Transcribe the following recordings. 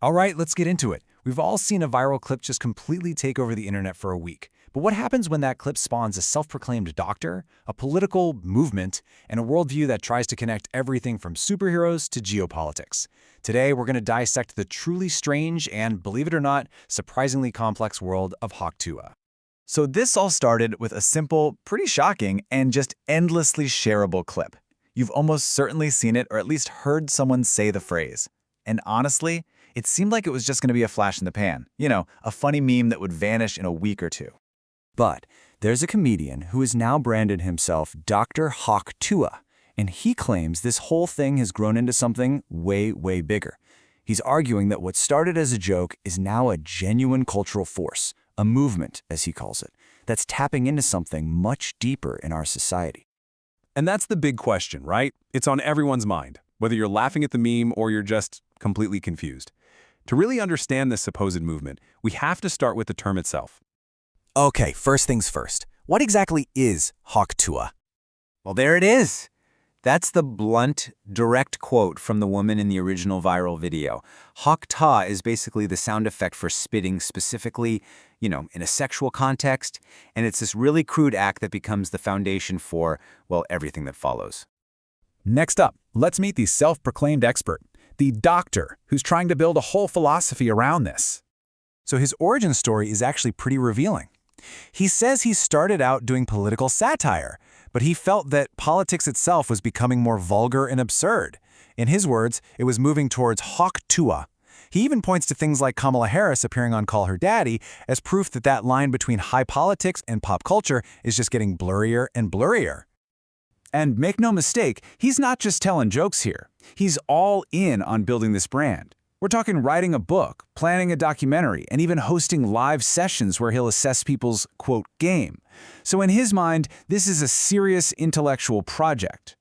All right, let's get into it. We've all seen a viral clip just completely take over the internet for a week. But what happens when that clip spawns a self-proclaimed doctor, a political movement, and a worldview that tries to connect everything from superheroes to geopolitics? Today, we're going to dissect the truly strange and, believe it or not, surprisingly complex world of Tuah. So this all started with a simple, pretty shocking, and just endlessly shareable clip. You've almost certainly seen it or at least heard someone say the phrase. And honestly, it seemed like it was just going to be a flash in the pan. You know, a funny meme that would vanish in a week or two. But there's a comedian who has now branded himself Dr. Tuah, and he claims this whole thing has grown into something way, way bigger. He's arguing that what started as a joke is now a genuine cultural force, a movement, as he calls it, that's tapping into something much deeper in our society. And that's the big question, right? It's on everyone's mind, whether you're laughing at the meme or you're just completely confused. To really understand this supposed movement, we have to start with the term itself. Okay, first things first. What exactly is Tuah? Well, there it is. That's the blunt, direct quote from the woman in the original viral video. Tuah is basically the sound effect for spitting specifically, in a sexual context, and it's this really crude act that becomes the foundation for, well, everything that follows. Next up, let's meet the self-proclaimed expert, the doctor who's trying to build a whole philosophy around this. So his origin story is actually pretty revealing. He says he started out doing political satire, but he felt that politics itself was becoming more vulgar and absurd. In his words, it was moving towards Tuah. He even points to things like Kamala Harris appearing on Call Her Daddy as proof that that line between high politics and pop culture is just getting blurrier and blurrier. And make no mistake, he's not just telling jokes here. He's all in on building this brand. We're talking writing a book, planning a documentary, and even hosting live sessions where he'll assess people's, quote, game. So in his mind, this is a serious intellectual project.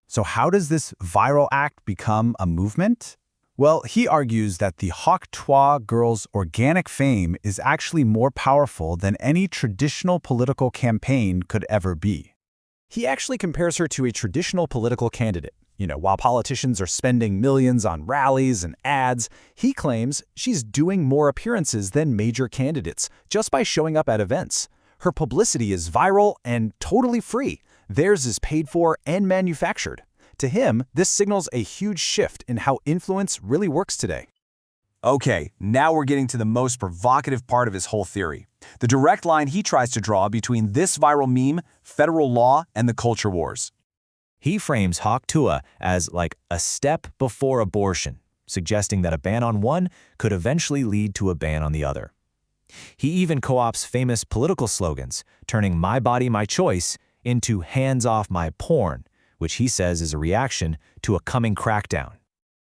So how does this viral act become a movement? Well, he argues that the Tuah girl's organic fame is actually more powerful than any traditional political campaign could ever be. He actually compares her to a traditional political candidate. While politicians are spending millions on rallies and ads, he claims she's doing more appearances than major candidates just by showing up at events. Her publicity is viral and totally free. Theirs is paid for and manufactured. To him, this signals a huge shift in how influence really works today. Okay, now we're getting to the most provocative part of his whole theory. The direct line he tries to draw between this viral meme, federal law, and the culture wars. He frames Tuah as like a step before abortion, suggesting that a ban on one could eventually lead to a ban on the other. He even co-opts famous political slogans, turning "my body, my choice" into "hands off my porn," which he says is a reaction to a coming crackdown.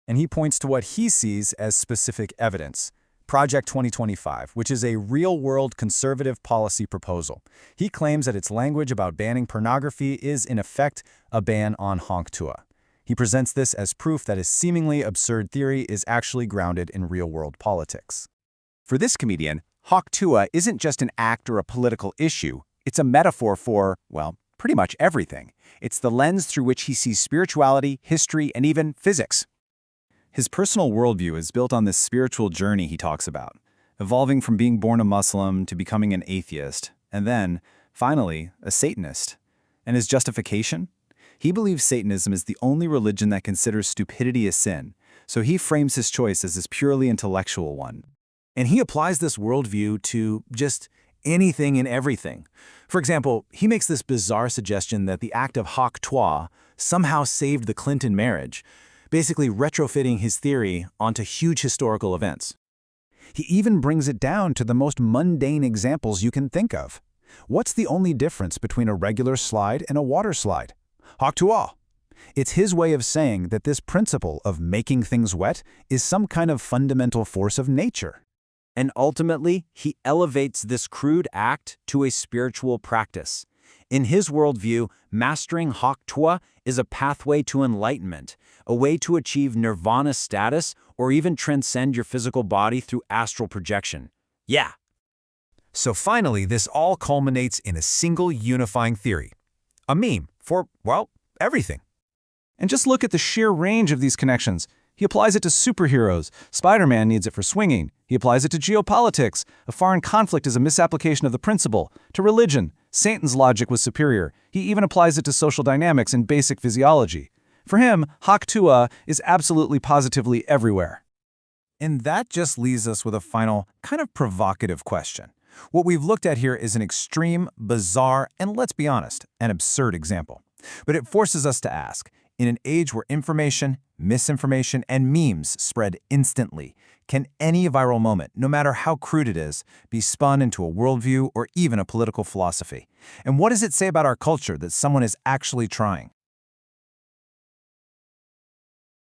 And he points to what he sees as specific evidence. Project 2025, which is a real-world conservative policy proposal. He claims that its language about banning pornography is, in effect, a ban on Tuah. He presents this as proof that his seemingly absurd theory is actually grounded in real-world politics. For this comedian, Tuah isn't just an act or a political issue. It's a metaphor for, well, pretty much everything. It's the lens through which he sees spirituality, history, and even physics. His personal worldview is built on this spiritual journey he talks about, evolving from being born a Muslim to becoming an atheist, and then, finally, a Satanist. And his justification? He believes Satanism is the only religion that considers stupidity a sin, so he frames his choice as this purely intellectual one. And he applies this worldview to just anything and everything. For example, he makes this bizarre suggestion that the act of Tuah somehow saved the Clinton marriage, basically retrofitting his theory onto huge historical events. He even brings it down to the most mundane examples you can think of. What's the only difference between a regular slide and a water slide? Tuah. It's his way of saying that this principle of making things wet is some kind of fundamental force of nature. And ultimately, he elevates this crude act to a spiritual practice. In his worldview, mastering Tuah is a pathway to enlightenment, a way to achieve nirvana status or even transcend your physical body through astral projection. Yeah. So finally, this all culminates in a single unifying theory. A meme for, well, everything. And just look at the sheer range of these connections. He applies it to superheroes. Spider-Man needs it for swinging. He applies it to geopolitics. A foreign conflict is a misapplication of the principle. To religion, Satan's logic was superior. He even applies it to social dynamics and basic physiology. For him, Hak Tuah is absolutely positively everywhere. And that just leaves us with a final, kind of provocative question. What we've looked at here is an extreme, bizarre, and let's be honest, an absurd example. But it forces us to ask, in an age where information, misinformation, and memes spread instantly, can any viral moment, no matter how crude it is, be spun into a worldview or even a political philosophy? And what does it say about our culture that someone is actually trying?